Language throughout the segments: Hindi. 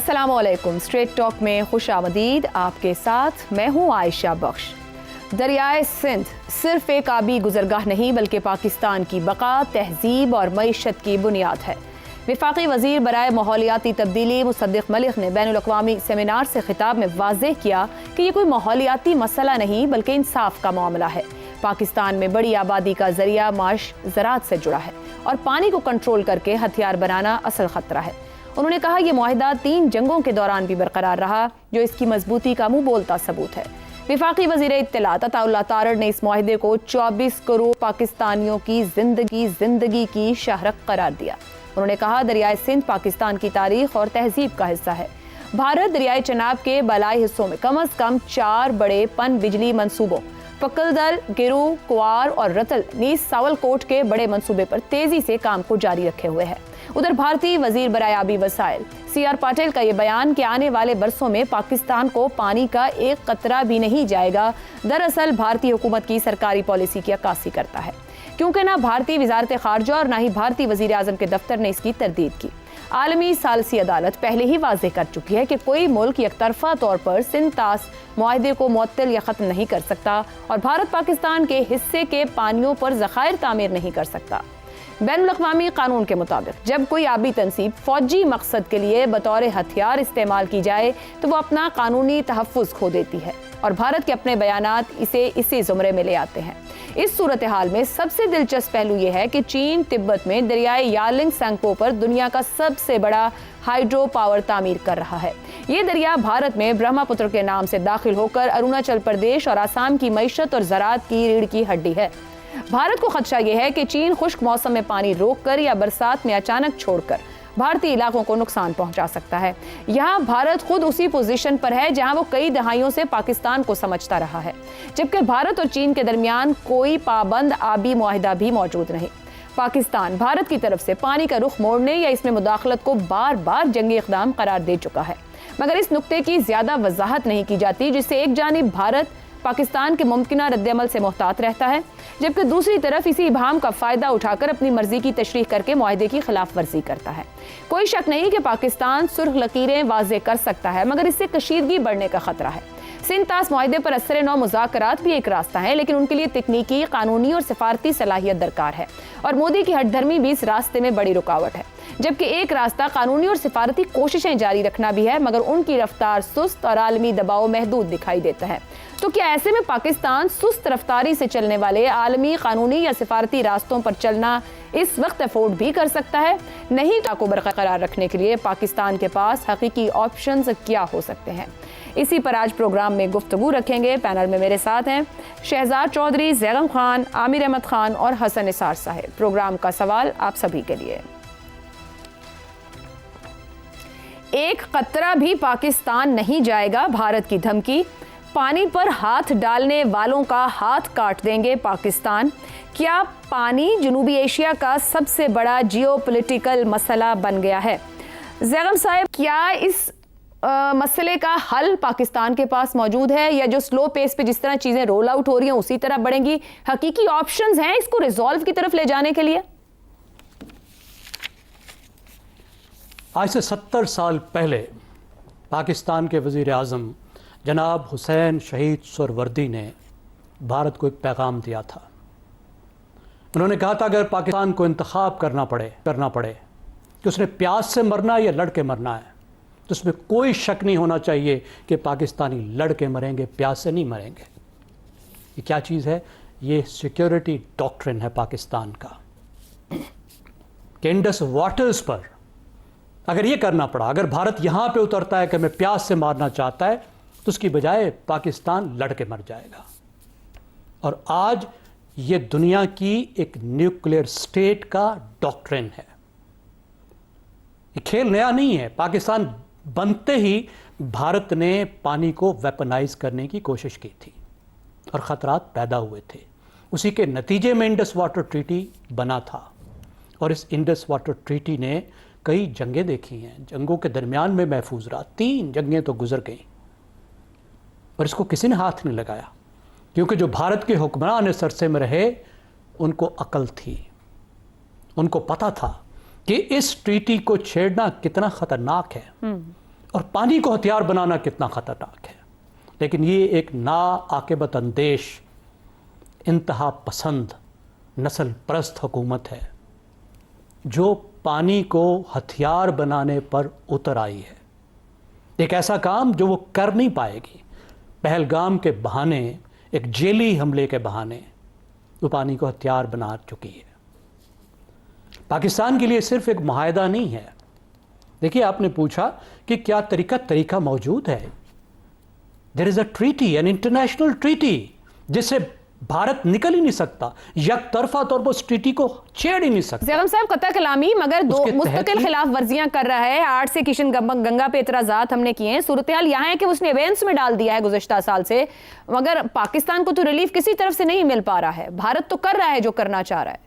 अस्सलामुअलैकुम। स्ट्रेट टॉक में खुश आमदीद। आपके साथ मैं हूँ आयशा बख्श। दरियाए सिंध सिर्फ एक आबी गुजरगाह नहीं बल्कि पाकिस्तान की बका, तहजीब और मईशत की बुनियाद है। वफाकी वजीर बराए माहौलियाती तब्दीली मुसद्दिक मलिक ने बैनुल अक़वामी सेमिनार से खिताब में वाज़ेह किया कि ये कोई माहौलियाती मसला नहीं बल्कि इंसाफ का मामला है। पाकिस्तान में बड़ी आबादी का जरिया माश ज़राअत से जुड़ा है और पानी को कंट्रोल करके हथियार बनाना असल खतरा है। उन्होंने कहा यह मुआहिदा 3 जंगों के दौरान भी बरकरार रहा, जो इसकी मजबूती का मुंह बोलता सबूत है। वफाकी वज़ीर इत्तलात अताउल्लाह तारड़ ने इस मुआहिदे को 24 करोड़ पाकिस्तानियों की जिंदगी की शाहरग करार दिया। उन्होंने कहा दरियाए सिंध पाकिस्तान की तारीख और तहजीब का हिस्सा है। भारत दरियाए चनाब के बलाई हिस्सों में कम अज कम 4 बड़े पन बिजली मंसूबों पकलदल, गिरू, कुआर और रतल नीस सावलकोट के बड़े मंसूबे पर तेजी से काम को जारी रखे हुए है। उधर भारतीय वजीर बराए आबी वसाइल CR पाटिल का ये बयान कि आने वाले बरसों में पाकिस्तान को पानी का एक कतरा भी नहीं जाएगा, दरअसल भारतीय हुकूमत की सरकारी पॉलिसी की अक्कासी करता है, क्योंकि ना भारतीय वजारत खारजा और ना ही भारतीय वजीर आजम के दफ्तर ने इसकी तरदीद की। आलमी सालसी अदालत पहले ही वाज़ेह कर चुकी है कि कोई मुल्क एकतरफा तौर पर सिंध तास मुआहिदे को मुअत्तल या ख़त्म नहीं कर सकता और भारत पाकिस्तान के हिस्से के पानियों पर ज़खायर तामीर नहीं कर सकता। बैनुल अक़वामी कानून के मुताबिक जब कोई आबी तनसीब फौजी मकसद के लिए बतौर हथियार इस्तेमाल की जाए तो वो अपना कानूनी तहफ़्फ़ुज़ खो देती है और भारत के अपने बयानात इसे इसी ज़ुमरे में ले आते हैं। इस सूरत हाल में सबसे दिलचस्प पहलू यह है कि चीन तिब्बत में दरियाए यालिंग सांगपो पर दुनिया का सबसे बड़ा हाइड्रो पावर तामीर कर रहा है। ये दरिया भारत में ब्रह्मपुत्र के नाम से दाखिल होकर अरुणाचल प्रदेश और आसाम की मईशत और ज़राअत की रीढ़ की हड्डी है। भारत को खदशा यह है कि चीन खुश्क मौसम में पानी रोककर या बरसात में अचानक छोड़कर भारतीय इलाकों को नुकसान पहुंचा सकता है। यहाँ भारत खुद उसी पोजीशन पर है जहां वो कई दहाइयों से पाकिस्तान को समझता रहा है, जबकि भारत और चीन के दरमियान कोई पाबंद आबी मुआहिदा भी मौजूद नहीं। पाकिस्तान भारत की तरफ से पानी का रुख मोड़ने या इसमें मुदाखलत को बार बार जंगी इक़दाम करार दे चुका है, मगर इस नुक्ते की ज्यादा वजाहत नहीं की जाती, जिससे एक जानिब भारत पाकिस्तान के मुमकिन रद्दअमल से मोहतात रहता है, जबकि दूसरी तरफ इसी इबाहम का फायदा उठाकर अपनी मर्जी की तशरीह करके मुआहिदे की खिलाफ वर्जी करता है। कोई शक नहीं कि पाकिस्तान सुर्ख लकीरें वाज़ेह कर सकता है, मगर इससे कशीदगी बढ़ने का खतरा है। सिंध तास मुआहिदे पर असर नौ मुज़ाकरात भी एक रास्ता है, लेकिन उनके लिए तकनीकी, कानूनी और सिफारती सलाहियत दरकार है और मोदी की हठधर्मी भी इस रास्ते में बड़ी रुकावट है। जबकि एक रास्ता कानूनी और सिफारती कोशिशें जारी रखना भी है, मगर उनकी रफ्तार सुस्त और आलमी दबाव महदूद दिखाई देता है। तो क्या ऐसे में पाकिस्तान सुस्त रफ्तारी से चलने वाले आलमी, कानूनी या सिफारती रास्तों पर चलना इस वक्त अफोर्ड भी कर सकता है? नहीं को बरकरार रखने के लिए पाकिस्तान के पास हकीकी ऑप्शंस क्या हो सकते हैं? इसी पर आज प्रोग्राम में गुफ्तगू रखेंगे। पैनल में मेरे साथ हैं शहजाद चौधरी, जैगम खान, आमिर अहमद खान और हसन निसार साहिब। प्रोग्राम का सवाल आप सभी के लिए, एक कतरा भी पाकिस्तान नहीं जाएगा, भारत की धमकी। पानी पर हाथ डालने वालों का हाथ काट देंगे पाकिस्तान। क्या पानी जनूबी एशिया का सबसे बड़ा जियोपॉलिटिकल मसला बन गया है? जैगम साहब, क्या इस मसले का हल पाकिस्तान के पास मौजूद है, या जो स्लो पेस पे जिस तरह चीजें रोल आउट हो रही हैं उसी तरह बढ़ेंगी? हकीकी ऑप्शंस हैं इसको रिजॉल्व की तरफ ले जाने के लिए? आज से 70 साल पहले पाकिस्तान के वज़ीर आज़म जनाब हुसैन शहीद सुहरावर्दी ने भारत को एक पैगाम दिया था। उन्होंने कहा था अगर पाकिस्तान को इंतखाब करना पड़े कि उसने प्यास से मरना है या लड़ के मरना है, तो उसमें कोई शक नहीं होना चाहिए कि पाकिस्तानी लड़ के मरेंगे, प्यास से नहीं मरेंगे। ये क्या चीज़ है? ये सिक्योरिटी डॉक्ट्रिन है पाकिस्तान का कि इंडस वाटर्स पर अगर ये करना पड़ा, अगर भारत यहाँ पे उतरता है कि मैं प्यास से मारना चाहता है, तो उसकी बजाय पाकिस्तान लड़ के मर जाएगा। और आज ये दुनिया की एक न्यूक्लियर स्टेट का डॉक्ट्रिन है। ये खेल नया नहीं है। पाकिस्तान बनते ही भारत ने पानी को वेपनाइज करने की कोशिश की थी और ख़तरात पैदा हुए थे। उसी के नतीजे में इंडस वाटर ट्रीटी बना था और इस इंडस वाटर ट्रीटी ने कई जंगें देखी हैं, जंगों के दरमियान में महफूज रहा। 3 जंगें तो गुजर गईं और इसको किसी ने हाथ नहीं लगाया, क्योंकि जो भारत के हुक्मरान इस अरसे में रहे उनको अकल थी, उनको पता था कि इस ट्रीटी को छेड़ना कितना ख़तरनाक है। और पानी को हथियार बनाना कितना ख़तरनाक है। लेकिन ये एक नाआक़िबत अंदेश, इंतहा पसंद, नस्ल परस्त हुकूमत है जो पानी को हथियार बनाने पर उतर आई है। एक ऐसा काम जो वो कर नहीं पाएगी। पहलगाम के बहाने, एक जेली हमले के बहाने वो पानी को हथियार बना चुकी है। पाकिस्तान के लिए सिर्फ एक मुआहदा नहीं है। देखिए, आपने पूछा कि क्या तरीका मौजूद है। There is a treaty, an international treaty, जिससे भारत निकल ही नहीं सकता, यक तरफा तौर पर उस ट्रीटी को छेड़ ही नहीं सकता। ज़ैगम साहब, कतई कलामी मगर दो मुस्तकिल खिलाफ वर्जियां कर रहा है। 8 से किशन गंगा पे एतराज़ात हमने किए हैं। सूरत हाल यहाँ है कि उसने एवेंस में डाल दिया है गुज़िश्ता साल से, मगर पाकिस्तान को तो रिलीफ किसी तरफ से नहीं मिल पा रहा है। भारत तो कर रहा है जो करना चाह रहा है।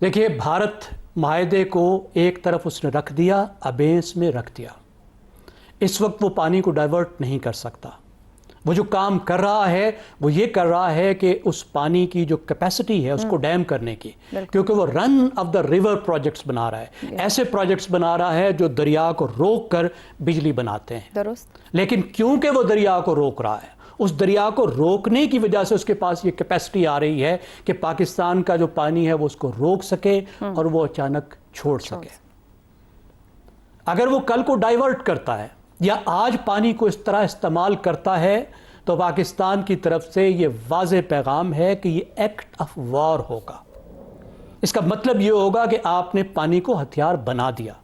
देखिए, भारत माहदे को एक तरफ उसने रख दिया, अबेंस में रख दिया। इस वक्त वो पानी को डाइवर्ट नहीं कर सकता। वो जो काम कर रहा है वो ये कर रहा है कि उस पानी की जो कैपेसिटी है उसको डैम करने की, क्योंकि वो run of the river projects बना रहा है। ऐसे प्रोजेक्ट्स बना रहा है जो दरिया को रोक कर बिजली बनाते हैं। दुरुस्त। लेकिन क्योंकि वो दरिया को रोक रहा है, उस दरिया को रोकने की वजह से उसके पास ये कैपेसिटी आ रही है कि पाकिस्तान का जो पानी है वो उसको रोक सके और वो अचानक छोड़ सके। अगर वो कल को डाइवर्ट करता है या आज पानी को इस तरह इस्तेमाल करता है तो पाकिस्तान की तरफ से ये वाज़ेह पैगाम है कि ये एक्ट ऑफ वॉर होगा। इसका मतलब ये होगा कि आपने पानी को हथियार बना दिया।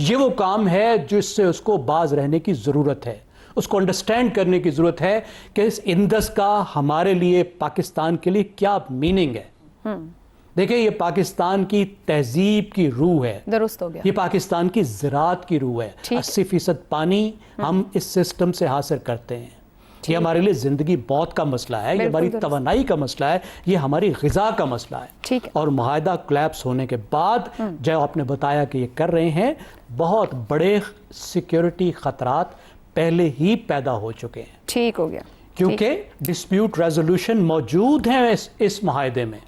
ये वो काम है जिससे उसको बाज रहने की ज़रूरत है, उसको अंडरस्टैंड करने की ज़रूरत है कि इस इंदस का हमारे लिए, पाकिस्तान के लिए क्या मीनिंग है। देखिए, ये पाकिस्तान की तहजीब की रूह है। दुरुस्त हो गया। ये पाकिस्तान की ज़राअत की रूह है। 80% पानी हम इस सिस्टम से हासिल करते हैं। ये हमारे लिए ज़िंदगी मौत का मसला है, ये हमारी तवानाई का मसला है, ये हमारी ग़िज़ा का मसला है। और मुआहदा कोलैप्स होने के बाद जो आपने बताया कि ये कर रहे हैं, बहुत बड़े सिक्योरिटी ख़तरात पहले ही पैदा हो चुके हैं। ठीक हो गया, क्योंकि डिस्प्यूट रेजोल्यूशन मौजूद है इस मुआहदे में।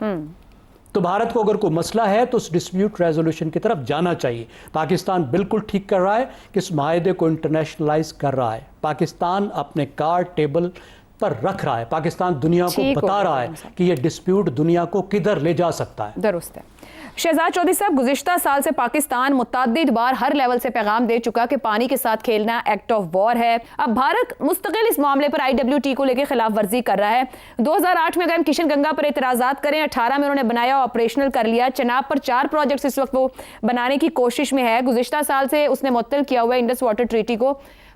तो भारत को अगर कोई मसला है तो उस डिस्प्यूट रेजोल्यूशन की तरफ जाना चाहिए। पाकिस्तान बिल्कुल ठीक कर रहा है कि इस माहदे को इंटरनेशनलाइज कर रहा है। पाकिस्तान अपने कार्ड टेबल पर रख रहा है। पाकिस्तान दुनिया को बता रहा है कि ये डिस्प्यूट दुनिया को किधर ले जा सकता है। दुरुस्त है। शहजाद चौधरी साहब, गुज़िश्ता साल से पाकिस्तान मुतअद्दिद बार हर लेवल से पैगाम दे चुका कि पानी के साथ खेलना एक्ट ऑफ वॉर है। अब भारत मुस्तकिल इस मामले पर IWT को लेकर खिलाफ वर्जी कर रहा है। 2008 में अगर हम किशन गंगा पर एतराज़ात करें, 18 में उन्होंने बनाया, ऑपरेशनल कर लिया। चनाब पर 4 प्रोजेक्ट्स इस वक्त वो बनाने की कोशिश में है। गुज़िश्ता साल से उसने मुअत्तल किया हुआ है इंडस वाटर ट्रीटी को।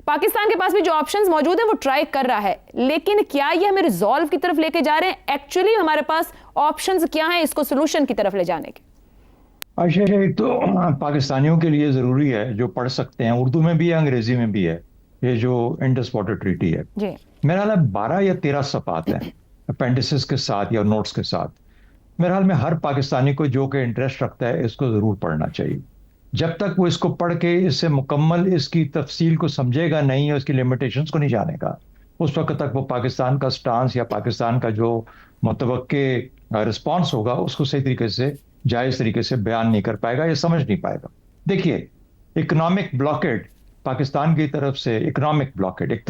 पाकिस्तान के पास भी जो ऑप्शंस मौजूद हैं वो ट्राई कर रहा है, लेकिन क्या ये हमें रिजॉल्व की तरफ लेके जा रहे हैं? एक्चुअली हमारे पास ऑप्शंस क्या हैं इसको सोल्यूशन की तरफ ले जाने के? अच्छा, एक तो पाकिस्तानियों के लिए ज़रूरी है, जो पढ़ सकते हैं, उर्दू में भी है, अंग्रेजी में भी है, ये जो इंडस वाटर ट्रीटी है। जी। मेरा ख्याल है 12 या 13 सफ़ात हैं अपेंडिसेस के साथ या नोट्स के साथ। मेरे ख्याल में हर पाकिस्तानी को जो कि इंटरेस्ट रखता है इसको ज़रूर पढ़ना चाहिए। जब तक वो इसको पढ़ के इससे मुकम्मल इसकी तफसील को समझेगा नहीं, और इसकी लिमिटेशंस को नहीं जानेगा, उस वक्त तक वो पाकिस्तान का स्टांस या पाकिस्तान का जो मुतवक्के रिस्पॉन्स होगा उसको सही तरीके से, जायज़ तरीके से बयान नहीं कर पाएगा या समझ नहीं पाएगा। देखिए, इकोनॉमिक ब्लॉकेड पाकिस्तान की तरफ से, इकोनॉमिक ब्लॉकेड,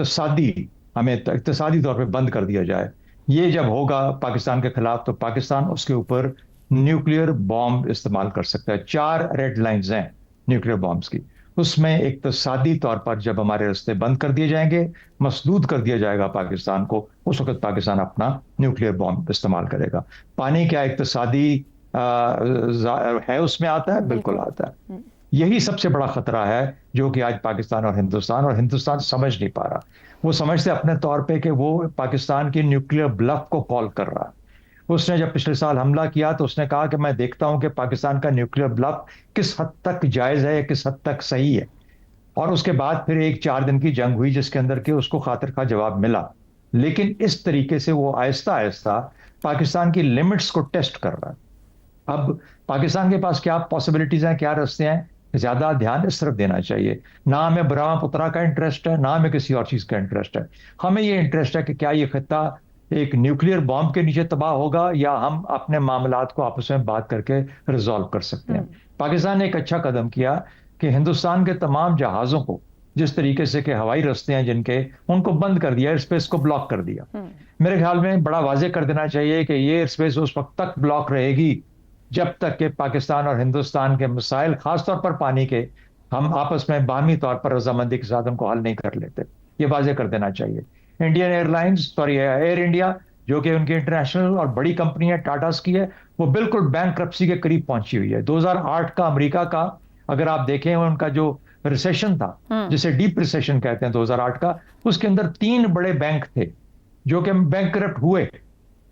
हमें इक्तिसादी तौर पे बंद कर दिया जाए, ये जब होगा पाकिस्तान के खिलाफ, तो पाकिस्तान उसके ऊपर न्यूक्लियर बॉम्ब इस्तेमाल कर सकता है। 4 रेड लाइंस हैं न्यूक्लियर बॉम्ब्स की। उसमें इक्तिसादी तौर पर जब हमारे रास्ते बंद कर दिए जाएंगे, मसदूद कर दिया जाएगा पाकिस्तान को, उस वक्त पाकिस्तान अपना न्यूक्लियर बॉम्ब इस्तेमाल करेगा। पानी क्या इक्तिसादी है उसमें आता है? बिल्कुल आता है। यही सबसे बड़ा खतरा है जो कि आज पाकिस्तान और हिंदुस्तान समझ नहीं पा रहा। वो समझते अपने तौर पे कि वो पाकिस्तान की न्यूक्लियर ब्लफ को कॉल कर रहा है। उसने जब पिछले साल हमला किया तो उसने कहा कि मैं देखता हूं कि पाकिस्तान का न्यूक्लियर ब्लफ किस हद तक जायज़ है, किस हद तक सही है। और उसके बाद फिर एक 4 दिन की जंग हुई जिसके अंदर के उसको खातिर का जवाब मिला। लेकिन इस तरीके से वो आहिस्ता आहिस्ता पाकिस्तान की लिमिट्स को टेस्ट कर रहा है। अब पाकिस्तान के पास क्या पॉसिबिलिटीज हैं, क्या रास्ते हैं, ज्यादा ध्यान इस तरफ देना चाहिए। ना हमें ब्रह्मपुत्रा का इंटरेस्ट है, ना हमें किसी और चीज का इंटरेस्ट है। हमें ये इंटरेस्ट है कि क्या ये खित्ता एक न्यूक्लियर बॉम्ब के नीचे तबाह होगा या हम अपने मामलात को आपस में बात करके रिजॉल्व कर सकते हैं। पाकिस्तान ने एक अच्छा कदम किया कि हिंदुस्तान के तमाम जहाज़ों को, जिस तरीके से कि हवाई रास्ते हैं जिनके, उनको बंद कर दिया, एयर स्पेस को ब्लॉक कर दिया। मेरे ख्याल में बड़ा वाज़ेह कर देना चाहिए कि ये एयर स्पेस उस वक्त तक ब्लॉक रहेगी जब तक कि पाकिस्तान और हिंदुस्तान के मसाइल, खासतौर पर पानी के, हम आपस में बाहमी तौर पर रजामंदी के साथ उनको हल नहीं कर लेते। ये वाज़ेह कर देना चाहिए। Indian airlines, sorry air India, जो कि उनकी इंटरनेशनल और बड़ी कंपनी है, टाटास की है, वो बिल्कुल बैंकरप्सी के करीब पहुंची हुई है। 2008 का अमेरिका का अगर आप देखें, उनका जो रिसेशन था, जिसे डीप रिसेशन कहते हैं 2008 का, उसके अंदर 3 बड़े बैंक थे जो कि बैंकरप्ट हुए।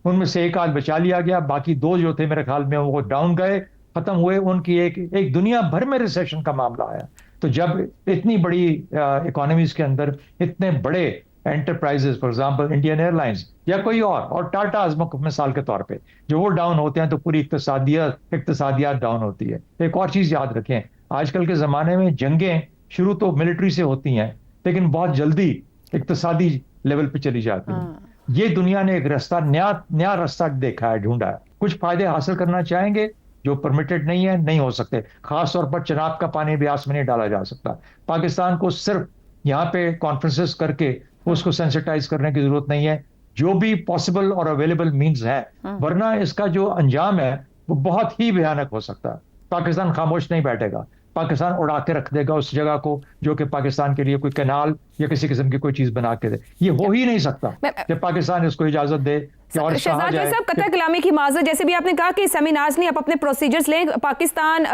उनमें से एक आज बचा लिया गया, बाकी 2 जो थे मेरे ख्याल में वो डाउन गए, खत्म हुए। उनकी एक दुनिया भर में रिसेशन का मामला आया। तो जब इतनी बड़ी इकोनॉमीज के अंदर इतने बड़े enterprises, for example Indian airlines या कोई और टाटा मिसाल के तौर पे, जो वो डाउन होते हैं तो पूरी इक्तिसादियात डाउन होती है। एक और चीज याद रखें, आजकल के जमाने में जंगें शुरू तो मिलिट्री से होती हैं, लेकिन बहुत जल्दी इक्तिसादी लेवल पे चली जाती हैं। ये दुनिया ने एक रास्ता, नया रास्ता देखा है, ढूंढा है। कुछ फायदे हासिल करना चाहेंगे जो परमिटेड नहीं है, नहीं हो सकते। खासतौर पर चिनाब का पानी ब्यास में नहीं डाला जा सकता। पाकिस्तान को सिर्फ यहाँ पे कॉन्फ्रेंसेस करके उसको सेंसिटाइज करने की जरूरत नहीं है, जो भी पॉसिबल और अवेलेबल मींस है, वरना इसका जो अंजाम है वो बहुत ही भयानक हो सकता है। पाकिस्तान खामोश नहीं बैठेगा, पाकिस्तान उड़ा के रख देगा उस जगह को जो कि पाकिस्तान के लिए कोई कैनाल या किसी किस्म की कोई चीज बना के दे। ये हो ही नहीं सकता जब पाकिस्तान इसको इजाजत दे। शहजाद भाई साहब, कतर कलामी की माजरत, जैसे भी आपने कहा कि सेमिनार्स नहीं, आप अपने प्रोसीजर्स लें। पाकिस्तान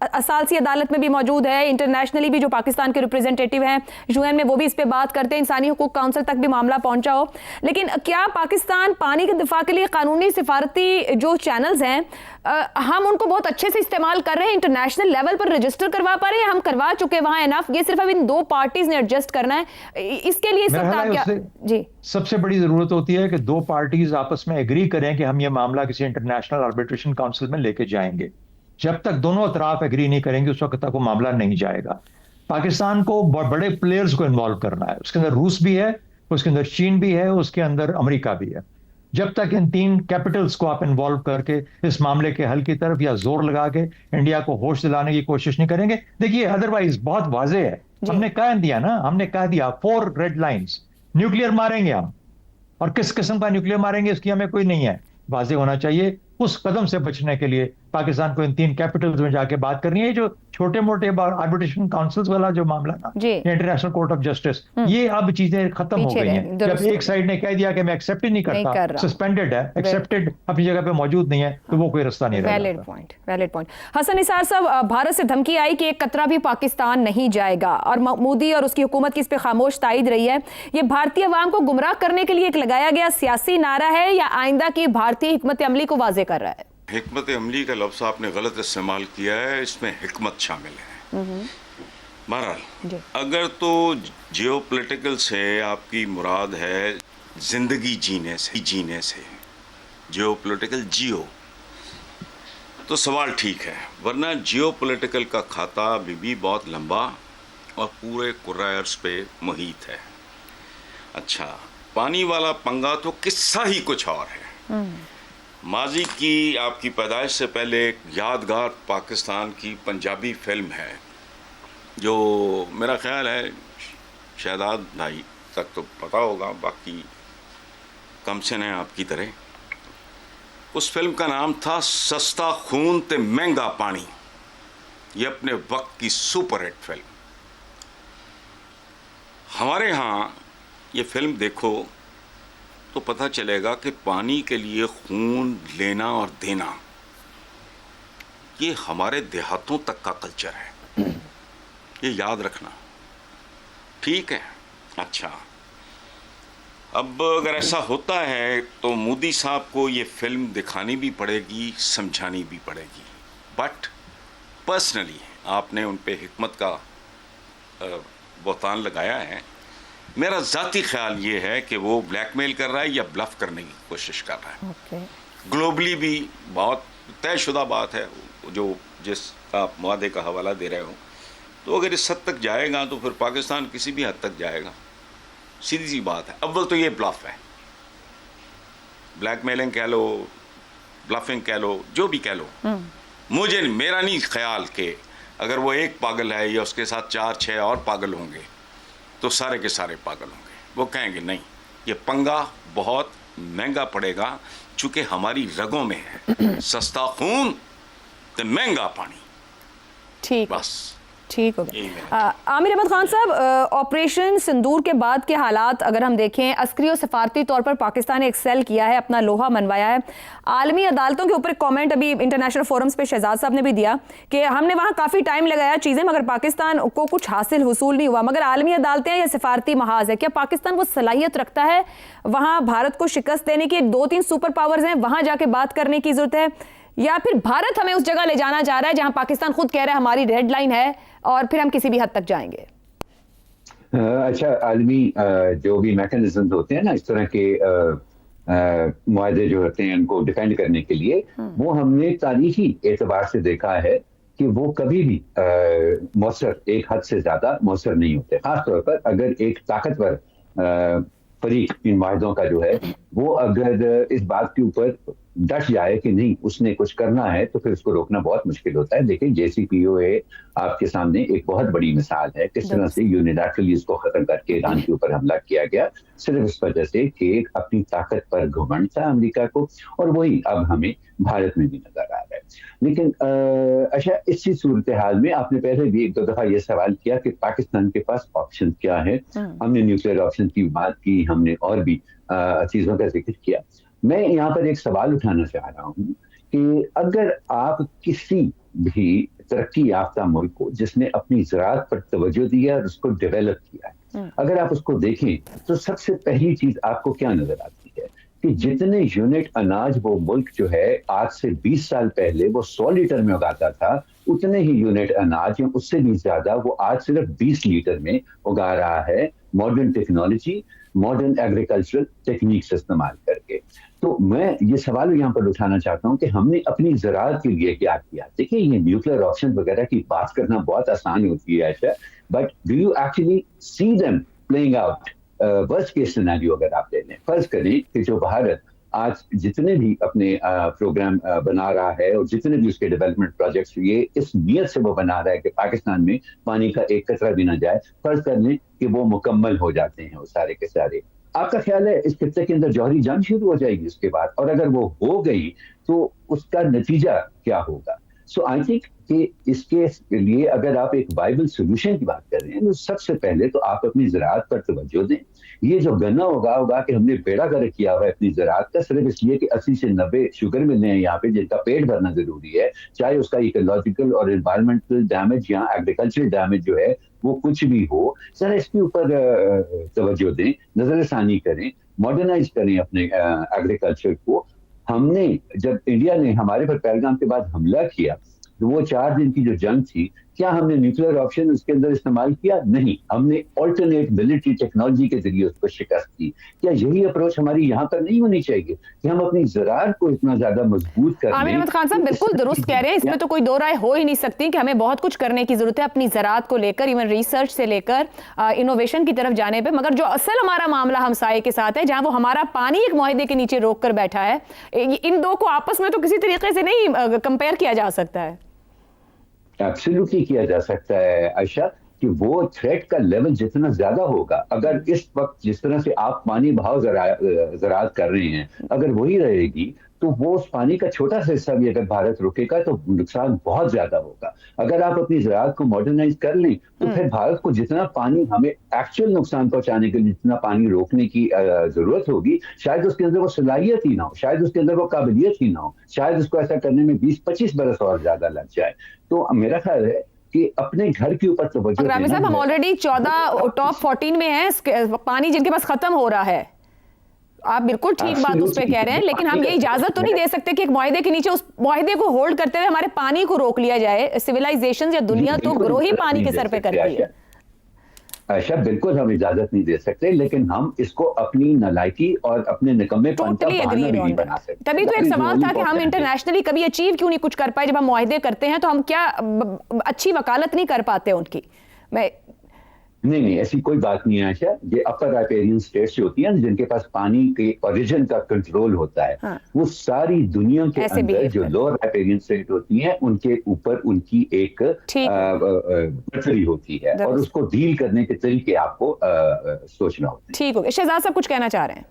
असालसी अदालत में भी मौजूद है, इंटरनेशनली भी जो पाकिस्तान के रिप्रेजेंटेटिव हैं यूएन में, वो भी इस पे बात करते हैं, इंसानी हुकूक काउंसिल तक भी मामला पहुंचा हो। लेकिन क्या पाकिस्तान पानी के दिफा के लिए कानूनी सिफारती जो चैनल्स हैं, हम उनको बहुत अच्छे से इस्तेमाल कर रहे हैं? इंटरनेशनल लेवल पर रजिस्टर करवा पा रहे हैं? हम करवा चुके वहां एनफ, ये सिर्फ अब इन 2 पार्टीज ने एडजस्ट करना है? इसके लिए जी सबसे बड़ी जरूरत होती है कि 2 पार्टीज आपस में एग्री करें कि हम ये मामला किसी इंटरनेशनल आर्बिट्रेशन काउंसिल में लेके जाएंगे। जब तक दोनों तरफ एग्री नहीं करेंगे उस वक्त तक वो मामला नहीं जाएगा। पाकिस्तान को बड़े प्लेयर्स को इन्वॉल्व करना है, उसके अंदर रूस भी है, उसके अंदर चीन भी है, उसके अंदर अमेरिका भी है। जब तक इन 3 कैपिटल्स को आप इन्वॉल्व करके इस मामले के हल की तरफ या जोर लगा के इंडिया को होश दिलाने की कोशिश नहीं करेंगे, देखिए अदरवाइज बहुत वाजे है। हमने कह दिया ना, हमने कह दिया 4 रेड लाइंस, न्यूक्लियर मारेंगे हम, और किस किस्म का न्यूक्लियर मारेंगे इसकी हमें कोई नहीं है। वाजे होना चाहिए। उस कदम से बचने के लिए पाकिस्तान को इन 3 कैपिटल्स में जाके बात करनी है। जो छोटे मोटे आर्बिट्रेशन काउंसिल्स वाला जो मामला ना, इंटरनेशनल कोर्ट ऑफ जस्टिस, ये अब चीजें खत्म हो गई हैं। जब एक साइड ने कह दिया कि मैं एक्सेप्ट ही नहीं करता, सस्पेंडेड है, एक्सेप्टेड अपनी जगह पे मौजूद नहीं है, तो वो कोई रास्ता नहीं रहेगा। Valid point. हसन निसार साहब, भारत से धमकी आई कि एक कतरा भी पाकिस्तान नहीं जाएगा, और मोदी और उसकी हुकूमत की इस पे खामोश तायद रही है। ये भारतीय अवाम को गुमराह करने के लिए एक लगाया गया सियासी नारा है, या आइंदा की भारतीय हिकमत अमली को वाजे कर रहा है? हिकमत अमली का लफ्ज़ आपने गलत इस्तेमाल किया है, इसमें हिकमत शामिल है। बहरहाल, अगर तो जियोपॉलिटिकल से आपकी मुराद है जिंदगी जीने से जियोपॉलिटिकल तो सवाल ठीक है, वरना जियोपॉलिटिकल का खाता अभी भी बहुत लंबा और पूरे कुर्रा अर्ज़ पे मुहित है। अच्छा, पानी वाला पंगा तो किस्सा ही कुछ और है। माजी की आपकी पैदाइश से पहले एक यादगार पाकिस्तान की पंजाबी फिल्म है, जो मेरा ख्याल है शहजाद भाई तक तो पता होगा, बाकी कम से नहीं आपकी तरह। उस फिल्म का नाम था सस्ता खून ते महंगा पानी। ये अपने वक्त की सुपर हिट फिल्म। हमारे यहाँ ये फिल्म देखो तो पता चलेगा कि पानी के लिए खून लेना और देना ये हमारे देहातों तक का कल्चर है, ये याद रखना, ठीक है? अच्छा, अब अगर ऐसा होता है तो मोदी साहब को ये फिल्म दिखानी भी पड़ेगी, समझानी भी पड़ेगी। बट पर्सनली आपने उन पे हिकमत का बहतान लगाया है। मेरा ज़ाती ख्याल ये है कि वो ब्लैकमेल कर रहा है या ब्लफ करने की कोशिश कर रहा है। ग्लोबली भी बहुत तयशुदा बात है, जो जिस आप मुआदे का हवाला दे रहे हो, तो अगर इस हद तक जाएगा तो फिर पाकिस्तान किसी भी हद तक जाएगा। सीधी सी बात है। अव्वल तो ये ब्लफ है, ब्लैकमेलिंग कह लो, ब्लफिंग कह लो, जो भी कह लो। मेरा नहीं ख्याल कि अगर वो एक पागल है या उसके साथ 4-6 और पागल होंगे तो सारे के सारे पागल होंगे। वो कहेंगे नहीं, ये पंगा बहुत महंगा पड़ेगा, चूंकि हमारी रगों में है सस्ता खून तो महंगा पानी। ठीक, बस ठीक हो गया। आमिर अहमद खान साहब, ऑपरेशन सिंदूर के बाद के हालात अगर हम देखें, अस्करी और सफारती तौर पर पाकिस्तान ने एक्सेल किया है, अपना लोहा मनवाया है। आलमी अदालतों के ऊपर कमेंट अभी इंटरनेशनल फोरम्स पे शहजाद साहब ने भी दिया कि हमने वहाँ काफ़ी टाइम लगाया चीज़ें, मगर पाकिस्तान को कुछ हासिल हुसूल नहीं हुआ। मगर आलमी अदालतें या सफारती महाज है, क्या पाकिस्तान वो सलाहियत रखता है वहाँ भारत को शिकस्त देने की? 2-3 सुपर पावर्स हैं, वहाँ जाके बात करने की ज़रूरत है, या फिर भारत हमें उस जगह ले जाना चाह रहा है जहां पाकिस्तान खुद कह रहा है हमारी रेड लाइन है और फिर हम किसी भी हद तक जाएंगे? अच्छा, आलमी जो भी मैकेनिज्म होते हैं ना, इस तरह के मुआहदे जो होते हैं उनको डिफेंड करने के लिए, वो हमने तारीखी एतबार से देखा है कि वो कभी भी मौसर, एक हद से ज्यादा मौसर नहीं होते। खासतौर पर अगर एक ताकतवर फरीक इन मुआहदों का जो है वो अगर इस बात के ऊपर डट जाए कि नहीं उसने कुछ करना है, तो फिर उसको रोकना बहुत मुश्किल होता है। लेकिन JCPOA आपके सामने एक बहुत बड़ी मिसाल है किस तरह से यूनिलैटरली इसको खत्म करके ईरान के ऊपर हमला किया गया, सिर्फ इस वजह से कि अपनी ताकत पर घमंड था अमेरिका को, और वही अब हमें भारत में भी नजर आ रहा है। लेकिन अच्छा, इसी सूरत हाल में आपने पहले भी 1-2 दफा ये सवाल किया कि पाकिस्तान के पास ऑप्शन क्या है। हमने न्यूक्लियर ऑप्शन की बात की, हमने और भी चीजों का जिक्र किया। मैं यहाँ पर एक सवाल उठाना चाह रहा हूँ कि अगर आप किसी भी तरक्की याफ्ता मुल्क को जिसने अपनी ज़राअत पर तवज्जो दिया और उसको डेवलप किया है, अगर आप उसको देखें तो सबसे पहली चीज आपको क्या नजर आती है कि जितने यूनिट अनाज वो मुल्क जो है आज से 20 साल पहले वो 100 लीटर में उगाता था, उतने ही यूनिट अनाज या उससे भी ज्यादा वो आज सिर्फ 20 लीटर में उगा रहा है, modern technology, modern agricultural techniques इस्तेमाल करके। तो मैं ये सवाल यहाँ पर उठाना चाहता हूँ कि हमने अपनी ज़राअत के लिए क्या किया। देखिए, ये न्यूक्लियर ऑप्शन वगैरह की बात करना बहुत आसान होती है Ayesha, but do you actually see them playing out? Worst case scenario अगर आप ले लें, फर्ज करें कि जो भारत आज जितने भी अपने प्रोग्राम बना रहा है और जितने भी उसके डेवलपमेंट प्रोजेक्ट्स ये इस नियत से वो बना रहा है कि पाकिस्तान में पानी का एक कतरा भी ना जाए, फर्ज कर लें कि वो मुकम्मल हो जाते हैं वो सारे के सारे, आपका ख्याल है इस खित्ते के अंदर जौहरी जंग शुरू हो जाएगी उसके बाद? और अगर वो हो गई तो उसका नतीजा क्या होगा? सो आई थिंक कि इसके लिए अगर आप एक वाइबल सोल्यूशन की बात कर रहे हैं तो सबसे पहले तो आप अपनी ज़राअत पर तवज्जो दें। ये जो गन्ना होगा कि हमने बेड़ा गर्क किया हुआ है अपनी ज़राअत का, सिर्फ इसलिए कि 80 से 90 शुगर मिलने हैं यहाँ पे जिनका पेट भरना जरूरी है, चाहे उसका इकोलॉजिकल और एनवायरमेंटल डैमेज या एग्रीकल्चरल डैमेज जो है वो कुछ भी हो, सर इसके ऊपर तवज्जो दें, नजरसानी करें, मॉडर्नाइज करें अपने एग्रीकल्चर को। हमने जब इंडिया ने हमारे पर पहलगाम के बाद हमला किया तो वो 4 दिन की जो जंग थी, क्या हमने न्यूक्लियर ऑप्शन उसके अंदर इस्तेमाल किया? नहीं, हमने ऑल्टरनेट मिलिट्री टेक्नोलॉजी के जरिए उसको शिकस्त दी। क्या यही अप्रोच हमारी यहाँ पर नहीं होनी चाहिए कि हम अपनी ज़राअत को इतना ज्यादा मजबूत कर लें? आमिर अहमद खान साहब बिल्कुल दुरुस्त कह रहे हैं, इसमें तो कोई दो राय हो ही नहीं सकती कि हमें बहुत कुछ करने की जरूरत है अपनी ज़राअत को लेकर, इवन रिसर्च से लेकर इनोवेशन की तरफ जाने पर। मगर जो असल हमारा मामला हमसाये के साथ है, जहाँ वो हमारा पानी एक मुआहदे के नीचे रोक कर बैठा है, इन दो को आपस में तो किसी तरीके से नहीं कंपेयर किया जा सकता है। एब्सोल्युटली किया जा सकता है आयशा, कि वो थ्रेट का लेवल जितना ज्यादा होगा, अगर इस वक्त जिस तरह से आप पानी बहाव ज़राअत कर रहे हैं अगर वही रहेगी तो वो उस पानी का छोटा सा हिस्सा भी अगर भारत रोकेगा तो नुकसान बहुत ज्यादा होगा। अगर आप अपनी ज़राअत को मॉडर्नाइज कर लें तो फिर भारत को जितना पानी हमें एक्चुअल नुकसान पहुंचाने के लिए जितना पानी रोकने की जरूरत होगी, शायद उसके अंदर वो सलाहियत ही ना हो, शायद उसके अंदर वो काबिलियत ही ना हो, शायद उसको ऐसा करने में 20-25 बरस और ज्यादा लग जाए। तो मेरा ख्याल है कि अपने घर के ऊपर तवज्जो देना। साहब, हम ऑलरेडी 14 टॉप 14 में हैं, पानी जिनके पास खत्म हो रहा है। आप बिल्कुल ठीक बात उस पर कह रहे हैं, लेकिन हम ये इजाजत तो नहीं दे सकते कि एक मुआहदे के नीचे उस मुआहदे को होल्ड करते हुए हमारे पानी को रोक लिया जाए। सिविलाइजेशन या दुनिया तो ग्रो ही पानी के सर पे करती है। आयशा, बिल्कुल हम इजाजत नहीं दे सकते, लेकिन हम इसको अपनी नालायकी और अपने निकम्मेपन का बहाना भी नहीं बना सकते। तभी तो एक सवाल था कि हम इंटरनेशनली कभी अचीव क्यों नहीं कुछ कर पाए। जब हम मुआहदे करते हैं तो हम क्या अच्छी वकालत नहीं कर पाते उनकी? मैं नहीं, ऐसी कोई बात नहीं है आशा। ये अपर राइपेरियन स्टेट्स जो होती हैं जिनके पास पानी के ओरिजिन का कंट्रोल होता है, हाँ। वो सारी दुनिया के ऐसे अंदर behave जो करते लोअर राइपेरियन स्टेट होती हैं उनके ऊपर उनकी एक ठीक है। बर्तरी होती है, और उसको डील करने के तरीके आपको सोचना होता है। ठीक हो गया। शहजाद साहब कुछ कहना चाह रहे हैं?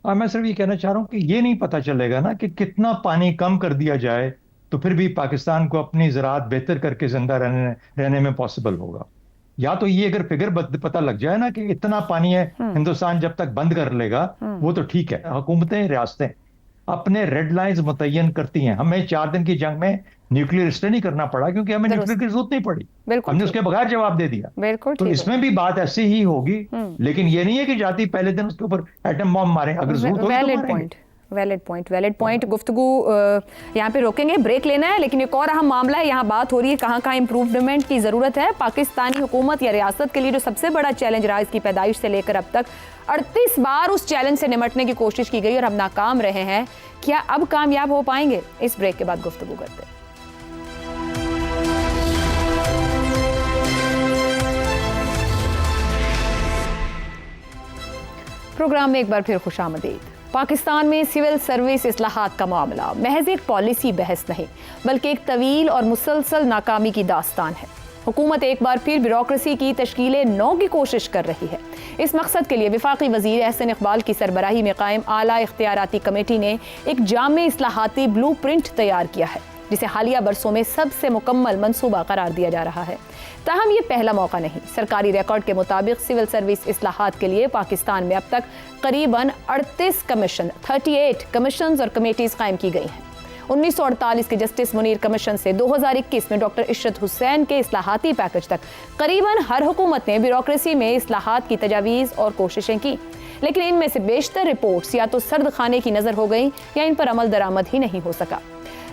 मैं सिर्फ ये कहना चाह रहा हूँ कि ये नहीं पता चलेगा ना कि कितना पानी कम कर दिया जाए तो फिर भी पाकिस्तान को अपनी ज़राअत बेहतर करके जिंदा रहने में पॉसिबल होगा। या तो ये अगर फिगर पता लग जाए ना कि इतना पानी है, हिंदुस्तान जब तक बंद कर लेगा वो तो ठीक है। हुकूमतें, रियासतें अपने रेड लाइंस मुतय्यन करती हैं। हमें 4 दिन की जंग में न्यूक्लियर स्टे नहीं करना पड़ा क्योंकि हमें न्यूक्लियर की जरूरत नहीं पड़ी, हमने उसके बगैर जवाब दे दिया। बिल्कुल तो ठीक इसमें भी बात ऐसी ही होगी, लेकिन ये नहीं है कि जाती पहले दिन उसके ऊपर एटम बॉम्ब मारे, अगर जरूरत होगी तो मारेंगे। Valid point. गुफ्तगू यहाँ पे रोकेंगे, ब्रेक लेना है, लेकिन एक और अहम मामला है। यहाँ बात हो रही है कहाँ इम्प्रूवमेंट की ज़रूरत है। पाकिस्तानी हुकूमत या रियासत के लिए जो सबसे बड़ा चैलेंज रहा इसकी पैदाइश से लेकर अब तक 38 बार उस चैलेंज से निमटने की कोशिश की गई और हम नाकाम रहे हैं। क्या अब कामयाब हो पाएंगे? इस ब्रेक के बाद गुफ्तगू करते हैं। प्रोग्राम में एक बार फिर खुशामदीद। पाकिस्तान में सिविल सर्विस इस्लाहात का मामला महज एक पॉलिसी बहस नहीं बल्कि एक तवील और मुसलसल नाकामी की दास्तान है। हुकूमत एक बार फिर ब्यूरोक्रेसी की तश्कील नौ की कोशिश कर रही है। इस मकसद के लिए वफाकी वज़ीर एहसन इकबाल की सरबराही में कायम आला इख्तियाराती कमेटी ने एक जामे इस्लाहाती ब्लू प्रिंट तैयार किया है, जिसे हालिया बरसों में सबसे मुकम्मल मंसूबा करार दिया जा रहा है। ताहम ये पहला मौका नहीं। सरकारी रिकॉर्ड के मुताबिक सिविल सर्विस इस्लाहात के लिए पाकिस्तान में अब तक करीबन 38 कमीशन 38 कमीशन और कमेटीज कायम की गई हैं। 1948 के जस्टिस मुनीर कमीशन से 2021 में डॉक्टर इशरत हुसैन के इस्लाहाती पैकेज तक करीबन हर हुकूमत ने ब्यूरोक्रेसी में इस्लाहात की तजावीज़ और कोशिशें की, लेकिन इनमें से बेशतर रिपोर्ट्स या तो सर्द खाने की नज़र हो गई या इन पर अमल दरामद ही नहीं हो सका।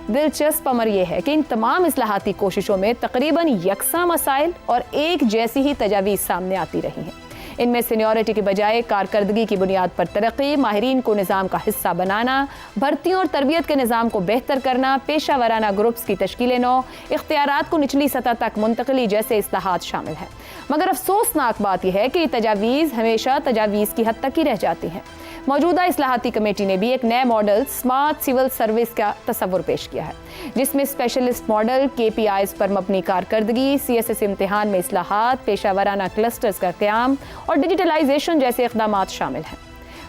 दिलचस्प अमर यह है कि इन तमाम इस्लाहाती कोशिशों में तकरीबन यकसा मसाइल और एक जैसी ही तजावीज़ सामने आती रही हैं। इनमें सीनियरिटी के बजाय कारकर्दगी की बुनियाद पर तरक्की, माहिरीन को निज़ाम का हिस्सा बनाना, भर्तियों और तरबियत के निज़ाम को बेहतर करना, पेशा वराना ग्रुप्स की तश्कील नौ, इख्तियारात को निचली सतह तक मुंतकली जैसे इस्लाहात शामिल हैं। मगर अफसोसनाक बात यह है कि तजावीज़ हमेशा तजावीज़ की हद तक ही रह जाती हैं। मौजूदा इस्लाहाती कमेटी ने भी एक नया मॉडल स्मार्ट सिविल सर्विस का तस्वुर पेश किया है, जिसमें स्पेशलिस्ट मॉडल, KPIs पर मबनी कारकर्दगी, CSS इम्तिहान में इस्लाहात, पेशा वराना क्लस्टर्स का क़याम और डिजिटलाइजेशन जैसे इक़दामात शामिल हैं।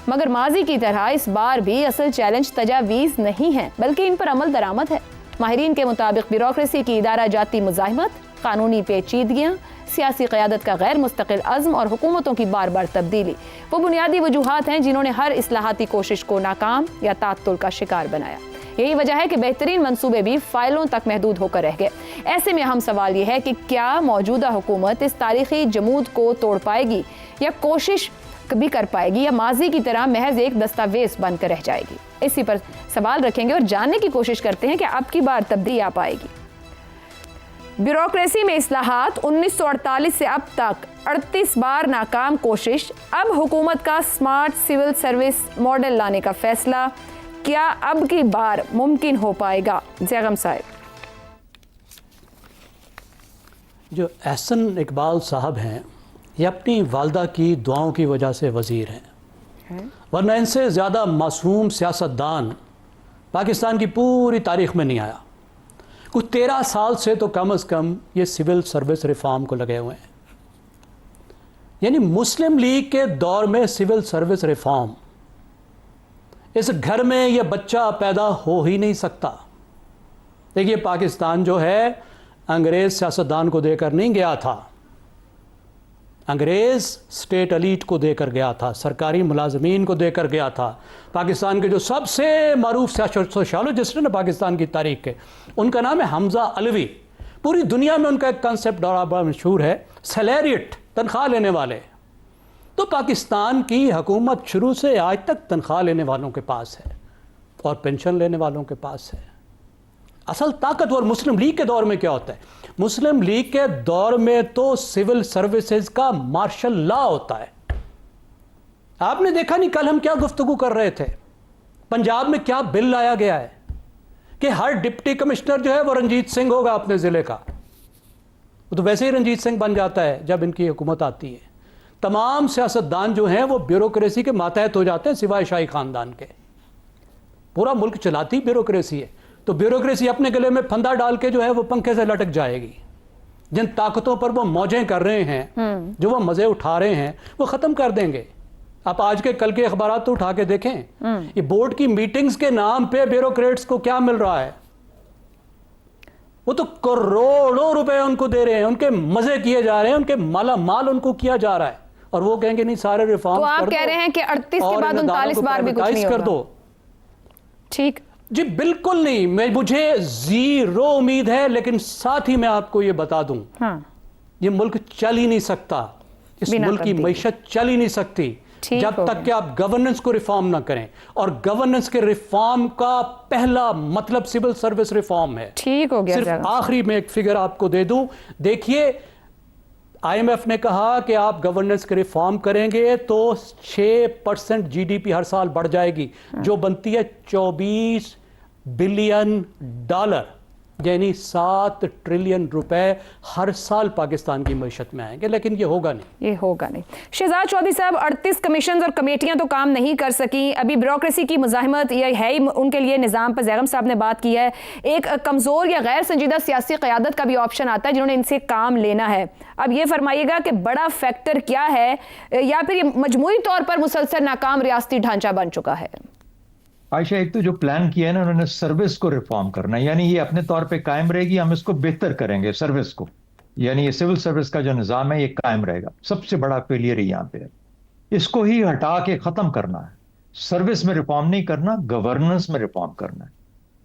मगर माजी की तरह इस बार भी असल चैलेंज तजावीज़ नहीं है बल्कि इन पर अमल दरामद है। माहिरीन के मुताबिक ब्यूरोक्रेसी की इदारा जाती मुज़ाहिमत, कानूनी पेचीदगियाँ, सियासी क़यादत का गैर मुस्तकिल अज़्म और हुकूमतों की बार बार तब्दीली वो बुनियादी वजूहात हैं जिन्होंने हर इस्लाहाती कोशिश को नाकाम या तात्तुल का शिकार बनाया। यही वजह है कि बेहतरीन मंसूबे भी फाइलों तक महदूद होकर रह गए। ऐसे में अहम सवाल यह है कि क्या मौजूदा हुकूमत इस तारीखी जमूद को तोड़ पाएगी या कोशिश भी कर पाएगी या माजी की तरह महज एक दस्तावेज बनकर रह जाएगी। इसी पर सवाल रखेंगे और जानने की कोशिश करते हैं कि अब की बार तब्दीली आ पाएगी। ब्यूरोक्रेसी में इस्लाहात 1948 से अब तक 38 बार नाकाम कोशिश, अब हुकूमत का स्मार्ट सिविल सर्विस मॉडल लाने का फैसला, क्या अब की बार मुमकिन हो पाएगा? जैगम साहब। जो एहसन इकबाल साहब हैं ये अपनी वालदा की दुआओं की वजह से वज़ीर हैं, वरना इनसे ज़्यादा मासूम सियासतदान पाकिस्तान की पूरी तारीख़ में नहीं आया। कुछ 13 साल से तो कम से कम ये सिविल सर्विस रिफॉर्म को लगे हुए हैं। यानी मुस्लिम लीग के दौर में सिविल सर्विस रिफॉर्म, इस घर में ये बच्चा पैदा हो ही नहीं सकता। देखिए, पाकिस्तान जो है अंग्रेज़ सियासतदान को देकर नहीं गया था, अंग्रेज़ स्टेट एलीट को देकर गया था, सरकारी मुलाजमीन को देकर गया था। पाकिस्तान के जो सबसे मारूफ सोशोलॉजिस्ट हैं ना पाकिस्तान की तारीख के, उनका नाम है हमजा अलवी। पूरी दुनिया में उनका एक कंसेप्ट बड़ा मशहूर है, सैलरिएट, तनख्वाह लेने वाले। तो पाकिस्तान की हुकूमत शुरू से आज तक तनख्वाह लेने वालों के पास है और पेंशन लेने वालों के पास है। असल ताकतवर मुस्लिम लीग के दौर में क्या होता है? मुस्लिम लीग के दौर में तो सिविल सर्विसेज का मार्शल लॉ होता है। आपने देखा नहीं, कल हम क्या गुफ्तगू कर रहे थे, पंजाब में क्या बिल लाया गया है कि हर डिप्टी कमिश्नर जो है वो रंजीत सिंह होगा अपने ज़िले का। वो तो वैसे ही रंजीत सिंह बन जाता है जब इनकी हुकूमत आती है। तमाम सियासतदान जो हैं वो ब्यूरोक्रेसी के मातहत हो जाते हैं, सिवाय शाही खानदान के। पूरा मुल्क चलाती ब्यूरोक्रेसी है, तो ब्यूरोक्रेसी अपने गले में फंदा डाल के जो है वो पंखे से लटक जाएगी। जिन ताकतों पर वो मौजें कर रहे हैं, जो वो मजे उठा रहे हैं, वो खत्म कर देंगे। आप आज के कल के अखबार तो उठा के देखें, ये बोर्ड की मीटिंग्स के नाम पे ब्यूरोक्रेट्स को क्या मिल रहा है। वो तो करोड़ों रुपए उनको दे रहे हैं, उनके मजे किए जा रहे हैं, उनके माला माल उनको किया जा रहा है, और वो कहेंगे नहीं सारे रिफॉर्म। तो आप कह रहे हैं कि 38 के बाद 39 बार भी कुछ नहीं कर दो। ठीक जी बिल्कुल नहीं, मुझे जीरो उम्मीद है, लेकिन साथ ही मैं आपको ये बता दूं, ये मुल्क चल ही नहीं सकता, इस मुल्क की मईशत चल ही नहीं सकती जब तक कि आप गवर्नेंस को रिफॉर्म ना करें। और गवर्नेंस के रिफॉर्म का पहला मतलब सिविल सर्विस रिफॉर्म है। ठीक हो गया। सिर्फ आखिरी में एक फिगर आपको दे दूं, देखिए IMF ने कहा कि आप गवर्नेंस के रिफॉर्म करेंगे तो 6% GDP हर साल बढ़ जाएगी, जो बनती है $24 बिलियन, यानी 7 ट्रिलियन रुपए हर साल पाकिस्तान की मईशत में आएंगे। लेकिन ये होगा नहीं, ये होगा नहीं। शहजाद चौधरी साहब, 38 कमीशन और कमेटियां तो काम नहीं कर सकी, अभी ब्यूरोक्रेसी की मुजाहिमत ये है ही उनके लिए। निज़ाम पर जैगम साहब ने बात की है, एक कमज़ोर या गैर संजीदा सियासी क़यादत का भी ऑप्शन आता है जिन्होंने इनसे काम लेना है। अब ये फरमाइएगा कि बड़ा फैक्टर क्या है, या फिर ये मजमूई तौर पर मुसलसल नाकाम रियासती ढांचा बन चुका है? आयशा, एक तो जो प्लान किया है ना उन्होंने, सर्विस को रिफॉर्म करना, यानी ये अपने तौर पे कायम रहेगी, हम इसको बेहतर करेंगे सर्विस को, यानी ये सिविल सर्विस का जो निज़ाम है ये कायम रहेगा। सबसे बड़ा फेलियर ही यहाँ पे है, इसको ही हटा के खत्म करना है। सर्विस में रिफॉर्म नहीं करना, गवर्नेंस में रिफॉर्म करना है।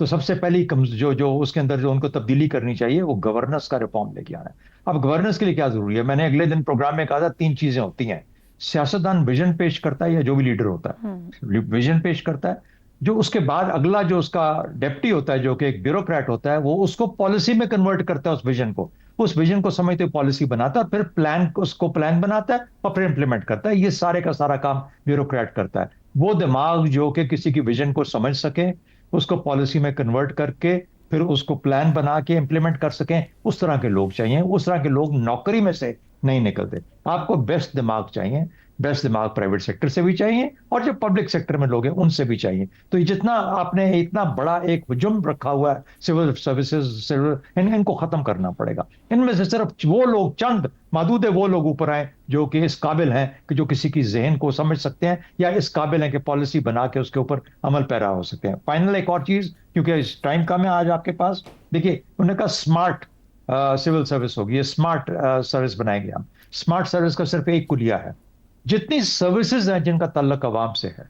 तो सबसे पहली जो उसके अंदर जो उनको तब्दीली करनी चाहिए वो गवर्नेंस का रिफॉर्म लेके आना है। अब गवर्नेंस के लिए क्या जरूरी है, मैंने अगले दिन प्रोग्राम में कहा था 3 चीजें होती हैं। सियासतदान विजन पेश करता है, या जो भी लीडर होता है विजन पेश करता है, जो उसके बाद अगला जो उसका डेप्टी होता है जो कि एक ब्यूरोक्रेट होता है, वो उसको पॉलिसी में कन्वर्ट करता है, उस विजन को समझते हुए पॉलिसी बनाता है, फिर उसको प्लान बनाता है और फिर इंप्लीमेंट करता है। ये सारे का सारा काम ब्यूरोक्रेट करता है। वो दिमाग जो कि किसी की विजन को समझ सके, उसको पॉलिसी में कन्वर्ट करके फिर उसको प्लान बना के इंप्लीमेंट कर सकें, उस तरह के लोग चाहिए। उस तरह के लोग नौकरी में से नहीं निकलते। आपको बेस्ट दिमाग चाहिए, बेस्ट दिमाग प्राइवेट सेक्टर से भी चाहिए और जो पब्लिक सेक्टर में लोग हैं उनसे भी चाहिए। तो ये जितना आपने इतना बड़ा एक हुजूम रखा हुआ है सिविल सर्विसेज, इनको खत्म करना पड़ेगा। इनमें से सिर्फ वो लोग, चंद मादूद है वो लोग ऊपर आए जो कि इस काबिल हैं कि जो किसी की जहन को समझ सकते हैं, या इस काबिल हैं कि पॉलिसी बना के उसके ऊपर अमल पैरा हो सकते हैं। फाइनल एक और चीज, क्योंकि इस टाइम कम है आज आपके पास, देखिए उन्होंने कहा स्मार्ट सिविल सर्विस होगी, ये स्मार्ट सर्विस बनाएंगे हम। स्मार्ट सर्विस का सिर्फ एक कुलिया है, जितनी सर्विसेज हैं जिनका ताल्लुक अवाम से है,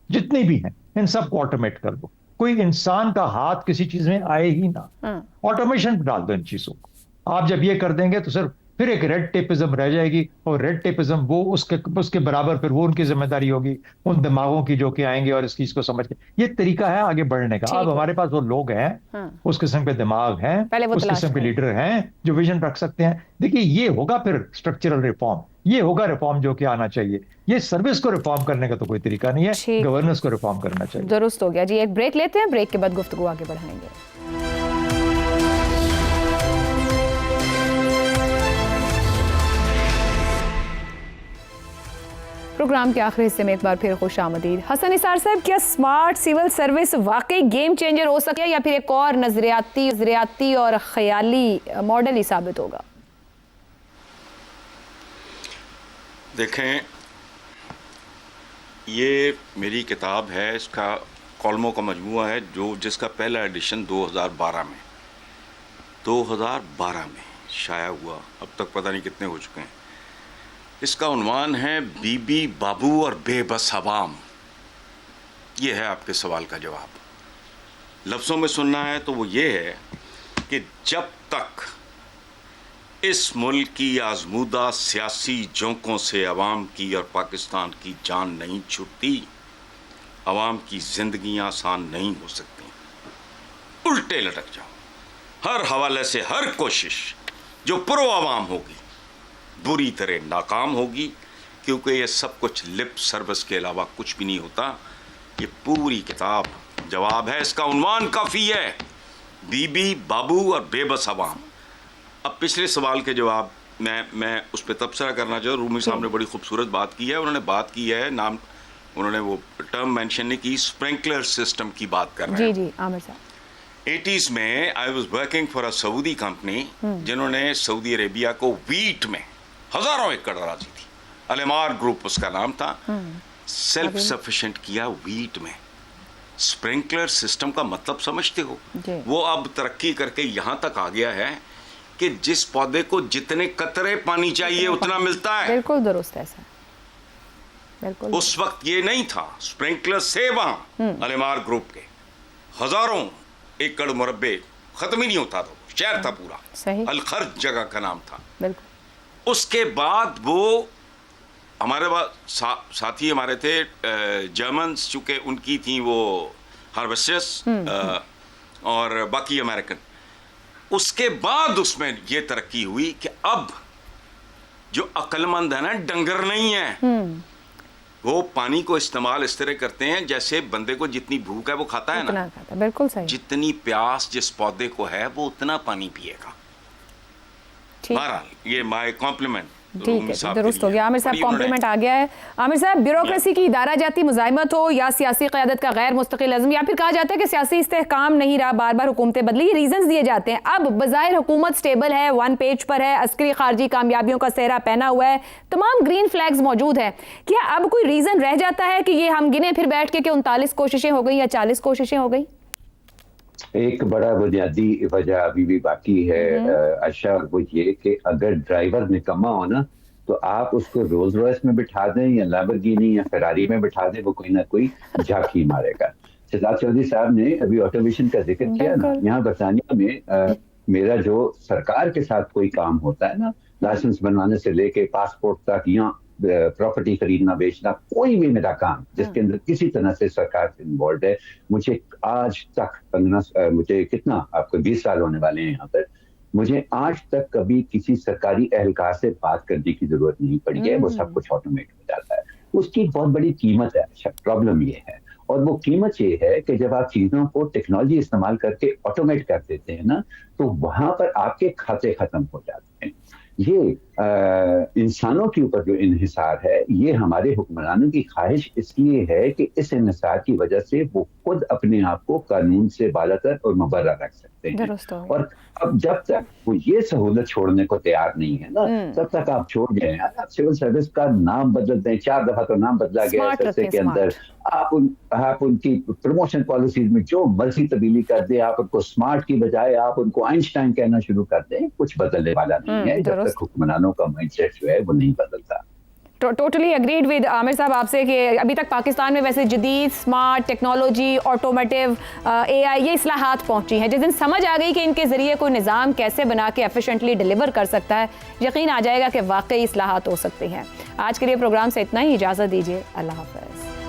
जितनी भी हैं, इन सबको ऑटोमेट कर दो। कोई इंसान का हाथ किसी चीज में आए ही ना, ऑटोमेशन डाल दो इन चीजों को। आप जब ये कर देंगे तो सिर्फ फिर एक रेड टेपिज्म रह जाएगी, और रेड टेपिज्म वो उसके बराबर फिर वो उनकी जिम्मेदारी होगी उन दिमागों की जो कि आएंगे और इस चीज को समझ के। ये तरीका है आगे बढ़ने का। अब हमारे पास वो लोग हैं, उस किस्म के दिमाग हैं, उस किस्म के लीडर हैं जो विजन रख सकते हैं। देखिए ये होगा फिर स्ट्रक्चरल रिफॉर्म, ये होगा रिफॉर्म जो कि आना चाहिए। ये सर्विस को रिफॉर्म करने का तो कोई तरीका नहीं है, गवर्नेंस को रिफॉर्म करना चाहिए। दुरुस्त हो गया जी। एक ब्रेक लेते हैं, ब्रेक के बाद गुफ्तगू आगे बढ़ाएंगे। प्रोग्राम के आखिरी हिस्से में एक बार फिर खुश आमदीद। हसन निसार साहब, क्या स्मार्ट सिविल सर्विस वाकई गेम चेंजर हो सके या फिर एक और नजरियाती और ख्याली मॉडल ही साबित होगा? देखें, ये मेरी किताब है, इसका कॉलमों का मजमूआ है जिसका पहला एडिशन 2012 में शाया हुआ। अब तक पता नहीं कितने हो चुके हैं। इसका उन्वान है बीबी बाबू और बेबस अवाम। ये है आपके सवाल का जवाब। लफ्ज़ों में सुनना है तो वो ये है कि जब तक इस मुल्क की आजमूदा सियासी झोंकों से अवाम की और पाकिस्तान की जान नहीं छूटती, अवाम की ज़िंदगियाँ आसान नहीं हो सकती। उल्टे लटक जाओ। हर हवाले से हर कोशिश जो प्रो अवाम होगी बुरी तरह नाकाम होगी, क्योंकि ये सब कुछ लिप सर्विस के अलावा कुछ भी नहीं होता। ये पूरी किताब जवाब है। इसका उन्वान काफ़ी है, बीबी बाबू और बेबस अवाम। अब पिछले सवाल के जवाब मैं उस पर तबसरा करना चाहूँ। रूमी साहब ने बड़ी खूबसूरत बात की है। उन्होंने बात की है, नाम उन्होंने वो टर्म मेंशन नहीं की, स्प्रिंकलर सिस्टम की बात कर रहे हैं। जी आमिर साहब, 80s में I was working for a Saudi company जिन्होंने सऊदी अरेबिया को वीट में हजारों एकड़ राजी थी, अलेमार ग्रुप उसका नाम था, सेल्फ सफिशिएंट किया वीट में। स्प्रिंकलर सिस्टम का मतलब समझते हो? वो अब तरक्की करके यहाँ तक आ गया है कि जिस पौधे को जितने कतरे पानी चाहिए उतना मिलता है। बिल्कुल दुरुस्त है सर, बिल्कुल। उस वक्त ये नहीं था। स्प्रिंकलर से वहां अलेमार ग्रुप के हजारों एकड़ मुरब्बे, खत्म ही नहीं होता था, शहर था पूरा, सही। अलखर्ज जगह का नाम था। बिल्कुल। उसके बाद वो हमारे साथी हमारे थे जर्मन, चूंकि उनकी थी वो हार्वेस्टर्स और बाकी अमेरिकन। उसके बाद उसमें ये तरक्की हुई कि अब जो अक्लमंद है ना, डंगर नहीं है, वो पानी को इस्तेमाल इस तरह करते हैं जैसे बंदे को जितनी भूख है वो खाता है ना, खाता, बिल्कुल सही। जितनी प्यास जिस पौधे को है वो उतना पानी पिएगा। बहरहाल ये माय कॉम्प्लीमेंट। ठीक है, दुरुस्त हो गया। आमिर साहब कॉम्प्लीमेंट आ गया है। आमिर साहब, ब्यूरोक्रेसी की इदारा जाती मुजाहिमत हो या सियासी क़यादत का गैर मुस्तकिल अज़्म, या फिर कहा जाता है कि सियासी इस्तेहकाम नहीं रहा, बार बार हुकूमतें बदली, ये रीजंस दिए जाते हैं। अब बज़ाहिर हुकूमत स्टेबल है, वन पेज पर है, अस्करी खारजी कामयाबियों का सेहरा पहना हुआ है, तमाम ग्रीन फ्लैग्स मौजूद है। क्या अब कोई रीज़न रह जाता है कि ये हम गिने फिर बैठ के 39 कोशिशें हो गई या 40 कोशिशें हो गई? एक बड़ा बुनियादी वजह अभी भी बाकी है आशा, वो ये कि अगर ड्राइवर निकम्मा हो ना, तो आप उसको रोल्स रॉयस में बिठा दें या लैम्बोर्गिनी या फेरारी में बिठा दें, वो कोई ना कोई झांकी मारेगा। शहजाद चौधरी साहब ने अभी ऑटोमेशन का जिक्र किया ना, यहाँ बरतानिया में मेरा जो सरकार के साथ कोई काम होता है ना, लाइसेंस बनवाने से लेके पासपोर्ट तक, यहाँ प्रॉपर्टी खरीदना बेचना, कोई भी मेरा काम जिसके अंदर किसी तरह से सरकार से इन्वॉल्व है, मुझे आज तक मुझे कितना आपको 20 साल होने वाले हैं यहाँ पर, मुझे आज तक कभी किसी सरकारी एहलकार से बात करने की जरूरत नहीं पड़ी है। वो सब कुछ ऑटोमेट हो जाता है। उसकी बहुत बड़ी कीमत है। अच्छा, प्रॉब्लम ये है, और वो कीमत ये है कि जब आप चीजों को टेक्नोलॉजी इस्तेमाल करके ऑटोमेट कर देते हैं ना, तो वहां पर आपके खाते खत्म हो जाते हैं। ये इंसानों के ऊपर जो इन्हिसार है, ये हमारे हुक्मरानों की ख्वाहिश इसलिए है कि इस इन्हिसार की वजह से वो खुद अपने आप को कानून से बालातर और मुबर्रा रख सकते हैं। और अब जब तक वो ये सहूलत छोड़ने को तैयार नहीं है ना, तब तक आप छोड़ गए। आप सिविल सर्विस का नाम बदल दें, 4 दफा तो नाम बदला गया है एसएसए के अंदर, आप उनकी प्रमोशन पॉलिसीज में जो मर्जी तब्दीली कर दे, आप उनको स्मार्ट की बजाय आप उनको आइंस्टाइन कहना शुरू कर दें, कुछ बदलने वाला नहीं है जब तक हुक्मरानों का माइंडसेट जो है वो नहीं बदलता। टोटली अग्रीड विद आमिर साहब आपसे कि अभी तक पाकिस्तान में वैसे जदीद स्मार्ट टेक्नोलॉजी, ऑटोमेटिव, एआई, ये इस्लाहात पहुंची हैं। जिस दिन समझ आ गई कि इनके ज़रिए कोई निज़ाम कैसे बना के एफिशिएंटली डिलीवर कर सकता है, यकीन आ जाएगा कि वाकई इस्लाहात हो सकती हैं। आज के लिए प्रोग्राम से इतना ही, इजाज़त दीजिए, अल्लाह हाफ़िज़।